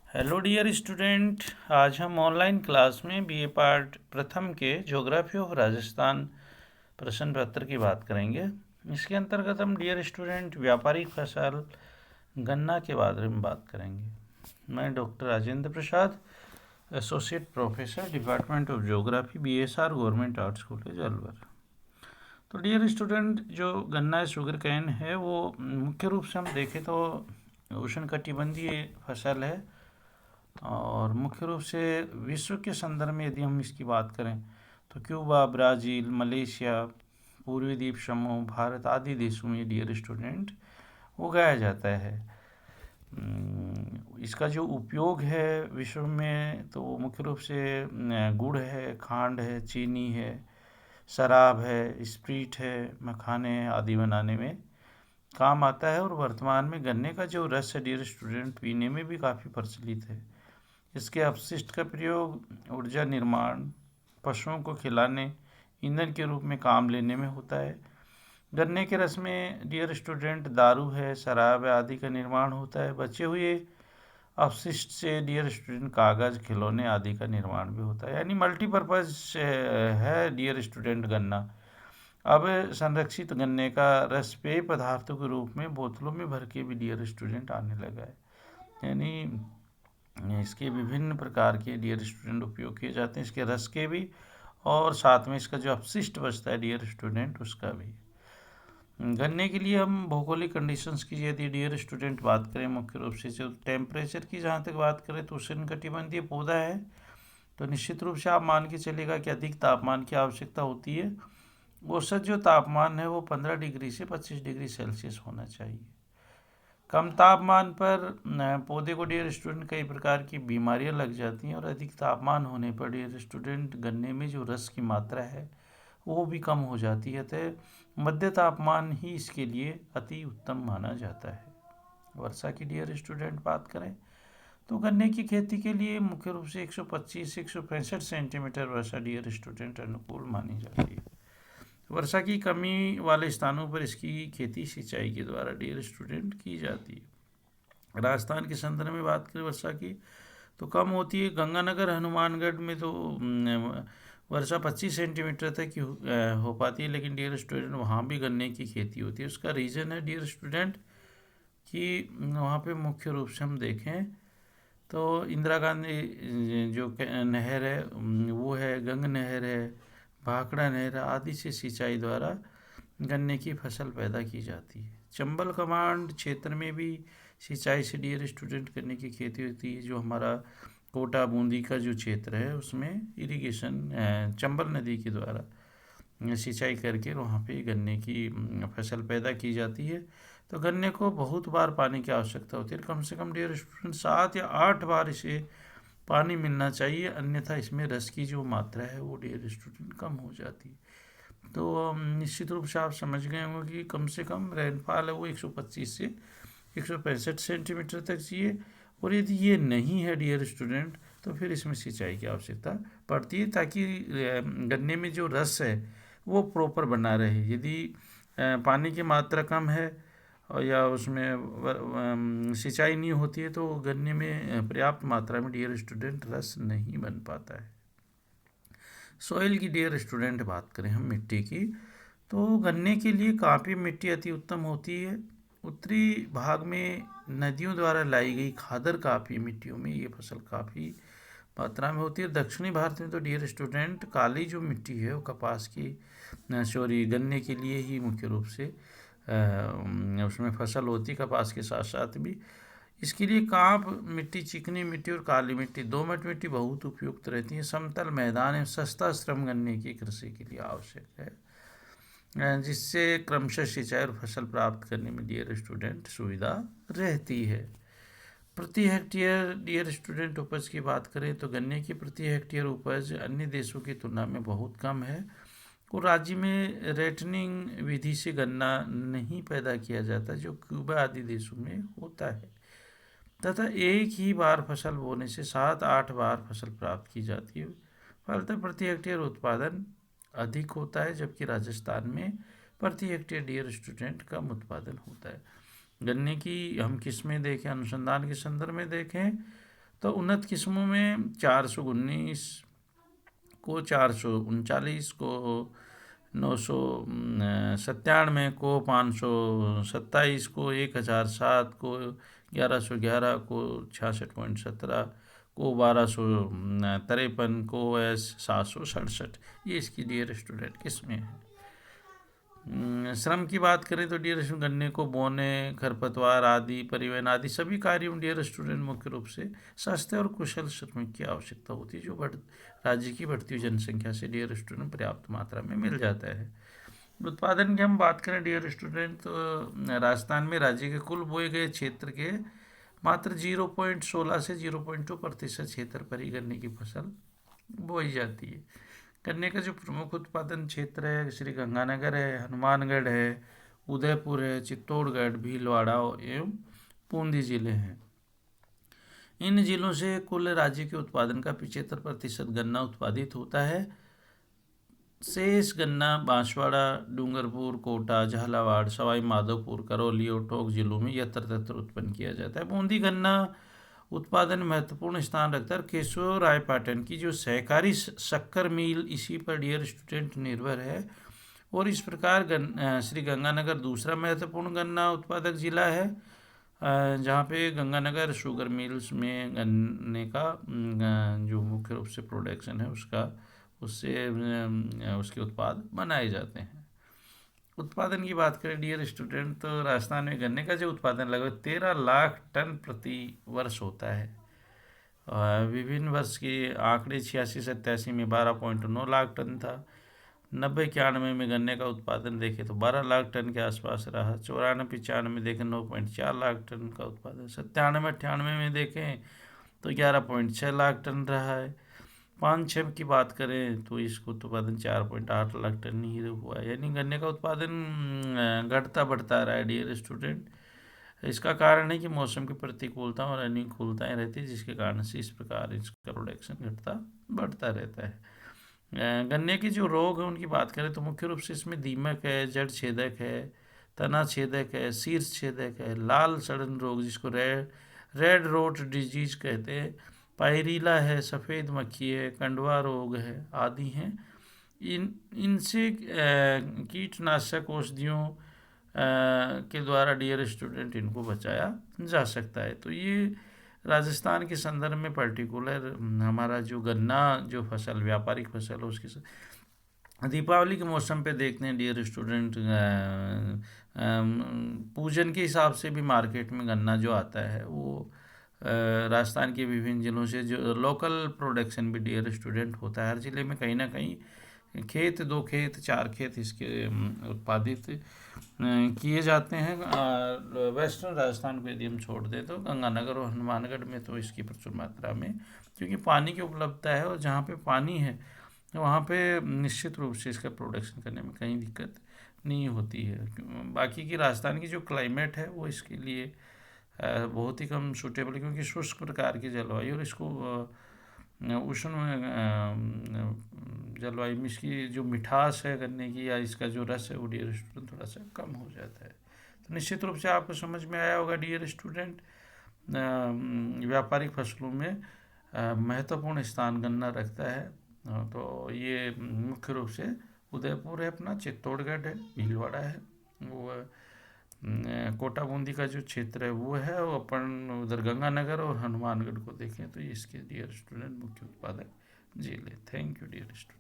Hello dear student. आज हम online class में बीए पार्ट प्रथम के ज्योग्राफी ऑफ राजस्थान प्रश्न पत्र की बात करेंगे। इसके अंतर्गत हम डियर स्टूडेंट व्यापारिक फसल गन्ना के बारे में बात करेंगे। मैं doctor Rajendra Prasad, associate professor, department of geography, BSR, government arts college Alwar. तो डियर स्टूडेंट, जो गन्ना शुगर कैन है वो मुख्य रूप से हम देखें तो उष्णकटिबंधीय फसल है और मुख्य रूप से विश्व के संदर्भ में यदि हम इसकी बात करें तो क्यूबा, ब्राज़ील, मलेशिया, पूर्वी द्वीप समूह, भारत आदि देशों में डियर स्टूडेंट उगाया जाता है। इसका जो उपयोग है विश्व में तो मुख्य रूप से गुड़ है, खांड है, चीनी है, शराब है, स्प्रीट है, मखाने आदि बनाने में काम आता है। और वर्तमान में गन्ने का जो रस है डियर स्टूडेंट पीने में भी काफ़ी प्रचलित है। इसके अपशिष्ट का प्रयोग ऊर्जा निर्माण, पशुओं को खिलाने, ईंधन के रूप में काम लेने में होता है। गन्ने के रस में डियर स्टूडेंट दारू है, शराब है आदि का निर्माण होता है। बचे हुए अपशिष्ट से डियर स्टूडेंट कागज़, खिलौने आदि का निर्माण भी होता है, यानी मल्टीपर्पज़ है डियर स्टूडेंट गन्ना। अब संरक्षित गन्ने का रस पेय पदार्थों के रूप में बोतलों में भर के भी डियर स्टूडेंट आने लगा है, यानी इसके विभिन्न प्रकार के डियर स्टूडेंट उपयोग किए जाते हैं, इसके रस के भी और साथ में इसका जो अपशिष्ट बचता है डियर स्टूडेंट उसका भी। गन्ने के लिए हम भौगोलिक कंडीशंस की यदि डियर स्टूडेंट बात करें, मुख्य रूप से जो टेम्परेचर की जहाँ तक बात करें तो उष्णकटिबंधीय पौधा है, तो निश्चित रूप से आप मान के चलेगा कि अधिक तापमान की आवश्यकता होती है। औसत जो तापमान है वो 15 डिग्री से 25 डिग्री सेल्सियस होना चाहिए। कम तापमान पर पौधे को डियर स्टूडेंट कई प्रकार की बीमारियां लग जाती हैं और अधिक तापमान होने पर डियर स्टूडेंट गन्ने में जो रस की मात्रा है वो भी कम हो जाती है। तो मध्य तापमान ही इसके लिए अति उत्तम माना जाता है। वर्षा की डियर स्टूडेंट बात करें तो गन्ने की खेती के लिए मुख्य रूप से 125 से 165 सेंटीमीटर वर्षा डियर स्टूडेंट अनुकूल मानी जाती है। वर्षा की कमी वाले स्थानों पर इसकी खेती सिंचाई के द्वारा डियर स्टूडेंट की जाती है। राजस्थान के संदर्भ में बात करें वर्षा की तो कम होती है। गंगानगर, हनुमानगढ़ में तो वर्षा 25 सेंटीमीटर तक की हो पाती है, लेकिन डियर स्टूडेंट वहाँ भी गन्ने की खेती होती है। उसका रीज़न है डियर स्टूडेंट कि वहाँ पे मुख्य रूप से हम देखें तो इंदिरा गांधी जो नहर है वो है, गंग नहर है, भाखड़ा नहर आदि से सिंचाई द्वारा गन्ने की फसल पैदा की जाती है। चंबल कमांड क्षेत्र में भी सिंचाई से डियर स्टूडेंट गन्ने की खेती होती है। जो हमारा कोटा बूंदी का जो क्षेत्र है उसमें इरिगेशन चंबल नदी के द्वारा सिंचाई करके वहाँ पे गन्ने की फसल पैदा की जाती है। तो गन्ने को बहुत बार पानी की आवश्यकता होती है, कम से कम डियर स्टूडेंट 7 या 8 बार इसे पानी मिलना चाहिए, अन्यथा इसमें रस की जो मात्रा है वो डियर स्टूडेंट कम हो जाती है। तो निश्चित रूप से आप समझ गए होंगे कि कम से कम रेनफॉल है वो 125 से 165 सेंटीमीटर तक चाहिए। और यदि ये नहीं है डियर स्टूडेंट तो फिर इसमें सिंचाई की आवश्यकता पड़ती है, ताकि गन्ने में जो रस है वो प्रॉपर बना रहे। यदि पानी की मात्रा कम है और या उसमें सिंचाई नहीं होती है तो गन्ने में पर्याप्त मात्रा में डियर स्टूडेंट रस नहीं बन पाता है। सॉइल की डियर स्टूडेंट बात करें हम मिट्टी की तो गन्ने के लिए काफ़ी मिट्टी अति उत्तम होती है। उत्तरी भाग में नदियों द्वारा लाई गई खादर काफ़ी मिट्टियों में ये फसल काफ़ी मात्रा में होती है। दक्षिणी भारत में तो डियर स्टूडेंट काली जो मिट्टी है वो कपास की सॉरी गन्ने के लिए ही मुख्य रूप से उसमें फसल होती है, कपास के साथ साथ भी। इसके लिए काप मिट्टी, चिकनी मिट्टी और काली मिट्टी, दोमट मिट्टी बहुत उपयुक्त रहती है। समतल मैदान एवं सस्ता श्रम गन्ने की कृषि के लिए आवश्यक है, जिससे क्रमशः सिंचाई और फसल प्राप्त करने में डियर स्टूडेंट सुविधा रहती है। प्रति हेक्टेयर डियर स्टूडेंट उपज की बात करें तो गन्ने की प्रति हेक्टेयर उपज अन्य देशों की तुलना में बहुत कम है और राज्य में रेटनिंग विधि से गन्ना नहीं पैदा किया जाता जो क्यूबा आदि देशों में होता है, तथा एक ही बार फसल बोने से 7-8 बार फसल प्राप्त की जाती है। फलतः प्रति हेक्टेयर उत्पादन अधिक होता है, जबकि राजस्थान में प्रति हेक्टेयर डियर स्टूडेंट कम उत्पादन होता है। गन्ने की हम किस्में देखें, अनुसंधान के संदर्भ में देखें तो उन्नत किस्मों में 419 को, 439 को, 997 को, 527 को, 1007 को, 1111 को, 66.17 को, 1253 को, S767, ये इसकी डियर स्टूडेंट किस्में हैं। श्रम की बात करें तो डियर स्टूडेंट गन्ने को बोने, खरपतवार आदि, परिवहन आदि सभी कार्यों में डियर स्टूडेंट मुख्य रूप से सस्ते और कुशल श्रमिक की आवश्यकता होती है, जो राज्य की बढ़ती हुई जनसंख्या से डियर स्टूडेंट पर्याप्त मात्रा में मिल जाता है। उत्पादन की हम बात करें डियर स्टूडेंट तो राजस्थान में राज्य के कुल बोए गए क्षेत्र के मात्र 0.16 से 0.2% क्षेत्र पर ही गन्ने की फसल बोई जाती है। गन्ने का जो प्रमुख उत्पादन क्षेत्र है श्री गंगानगर है, हनुमानगढ़ है, उदयपुर है, चित्तौड़गढ़, भीलवाड़ा एवं बूंदी जिले हैं। इन जिलों से कुल राज्य के उत्पादन का 75% गन्ना उत्पादित होता है। शेष गन्ना बांसवाड़ा, डूंगरपुर, कोटा, झालावाड़, सवाई माधोपुर, करौली और टोंक जिलों में यत्र तत्र उत्पन्न किया जाता है। बूंदी गन्ना उत्पादन महत्वपूर्ण स्थान रखता है। केशव राय पाटन की जो सहकारी शक्कर मिल इसी पर डियर स्टूडेंट निर्भर है, और इस प्रकार श्री गंगानगर दूसरा महत्वपूर्ण गन्ना उत्पादक जिला है, जहाँ पे गंगानगर शुगर मिल्स में गन्ने का जो मुख्य रूप से प्रोडक्शन है उससे उसके उत्पाद बनाए जाते हैं। उत्पादन की बात करें डियर स्टूडेंट तो राजस्थान में गन्ने का जो उत्पादन लगभग 13 लाख टन प्रति वर्ष होता है। विभिन्न वर्ष के आंकड़े 86-87 में 12.9 लाख टन था। 90-91 में गन्ने का उत्पादन देखें तो 12 लाख टन के आसपास रहा। 94-95 में देखें 9.4 लाख टन का उत्पादन। 97-98 में देखें तो 11.6 लाख टन रहा है। 5-6 की बात करें तो इसको उत्पादन 4.8 लाख टन ही हुआ है। यानी गन्ने का उत्पादन घटता बढ़ता रहा है डियर स्टूडेंट। इसका कारण है कि मौसम की प्रतिकूलता और अनुकूलताएँ रहती है, जिसके कारण से इस प्रकार इसका प्रोडक्शन घटता बढ़ता रहता है। गन्ने के जो रोग हैं उनकी बात करें तो मुख्य रूप से इसमें दीमक है, जड़ छेदक है, तना छेदक है, शीर्ष छेदक है, लाल सड़न रोग जिसको रेड रोट डिजीज कहते हैं, पायरीला है, सफ़ेद मक्खी है, कंडवा रोग है आदि हैं। इनसे कीटनाशक औषधियों के द्वारा डियर स्टूडेंट इनको बचाया जा सकता है। तो ये राजस्थान के संदर्भ में पर्टिकुलर हमारा जो गन्ना जो फसल व्यापारिक फसल है उसकी दीपावली के मौसम पे देखते हैं डियर स्टूडेंट, पूजन के हिसाब से भी मार्केट में गन्ना जो आता है वो राजस्थान के विभिन्न जिलों से जो लोकल प्रोडक्शन भी डियर स्टूडेंट होता है। हर ज़िले में कहीं ना कहीं खेत, 2 खेत, 4 खेत इसके उत्पादित किए जाते हैं। वेस्टर्न राजस्थान को यदि हम छोड़ दें तो गंगानगर और हनुमानगढ़ में तो इसकी प्रचुर मात्रा में, क्योंकि पानी की उपलब्धता है और जहाँ पे पानी है वहाँ पे निश्चित रूप से इसका प्रोडक्शन करने में कहीं दिक्कत नहीं होती है। बाकी की राजस्थान की जो क्लाइमेट है वो इसके लिए बहुत ही कम सूटेबल है, क्योंकि शुष्क प्रकार की जलवायु और इसको उष्ण जलवायु में इसकी जो मिठास है गन्ने की या इसका जो रस है वो डियर स्टूडेंट थोड़ा सा कम हो जाता है। तो निश्चित रूप से आपको समझ में आया होगा डियर स्टूडेंट, व्यापारिक फसलों में महत्वपूर्ण स्थान गन्ना रखता है। तो ये मुख्य रूप से उदयपुर है अपना, चित्तौड़गढ़ है, भीलवाड़ा है, वो कोटा बूंदी का जो क्षेत्र है वो है, और अपन उधर गंगानगर और हनुमानगढ़ को देखें तो इसके डियर स्टूडेंट मुख्य उत्पादक जिले। Thank you dear student.